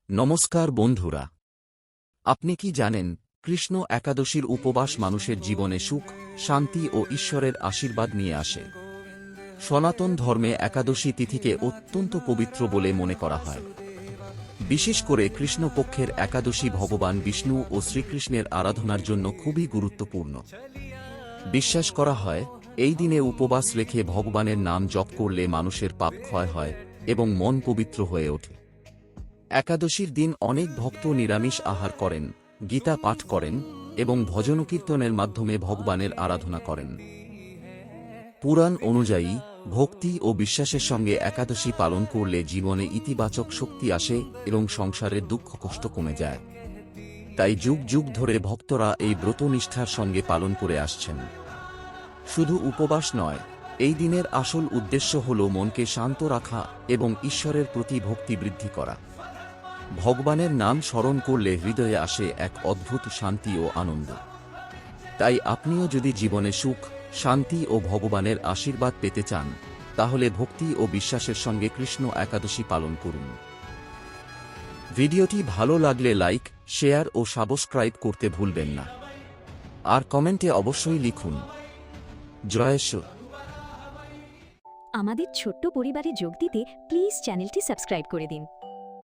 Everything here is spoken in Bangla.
নমস্কার বন্ধুরা, আপনি কি জানেন কৃষ্ণ একাদশীর উপবাস মানুষের জীবনে সুখ, শান্তি ও ঈশ্বরের আশীর্বাদ নিয়ে আসে। সনাতন ধর্মে একাদশী তিথিকে অত্যন্ত পবিত্র বলে মনে করা হয়। বিশেষ করে কৃষ্ণপক্ষের একাদশী ভগবান বিষ্ণু ও শ্রীকৃষ্ণের আরাধনার জন্য খুবই গুরুত্বপূর্ণ। বিশ্বাস করা হয় এই দিনে উপবাস রেখে ভগবানের নাম জপ করলে মানুষের পাপ ক্ষয় হয় এবং মন পবিত্র হয়ে ওঠে। একাদশীর দিন অনেক ভক্ত নিরামিষ আহার করেন, গীতা পাঠ করেন এবং ভজনকীর্তনের মাধ্যমে ভগবানের আরাধনা করেন। পুরাণ অনুযায়ী ভক্তি ও বিশ্বাসের সঙ্গে একাদশী পালন করলে জীবনে ইতিবাচক শক্তি আসে এবং সংসারের দুঃখ কষ্ট কমে যায়। তাই যুগ যুগ ধরে ভক্তরা এই ব্রত নিষ্ঠার সঙ্গে পালন করে আসছেন। শুধু উপবাস নয়, এই দিনের আসল উদ্দেশ্য হল মনকে শান্ত রাখা এবং ঈশ্বরের প্রতি ভক্তি বৃদ্ধি করা। ভগবানের নাম স্মরণ করলে হৃদয়ে আসে এক অদ্ভুত শান্তি ও আনন্দ। তাই আপনিও যদি জীবনে সুখ, শান্তি ও ভগবানের আশীর্বাদ পেতে চান, তাহলে ভক্তি ও বিশ্বাসের সঙ্গে কৃষ্ণ একাদশী পালন করুন। ভিডিওটি ভালো লাগলে লাইক, শেয়ার ও সাবস্ক্রাইব করতে ভুলবেন না। আর কমেন্টে অবশ্যই লিখুন জয় শ্রী। আমাদের ছোট্ট পরিবারে যোগ দিতে প্লিজ চ্যানেলটি সাবস্ক্রাইব করে দিন।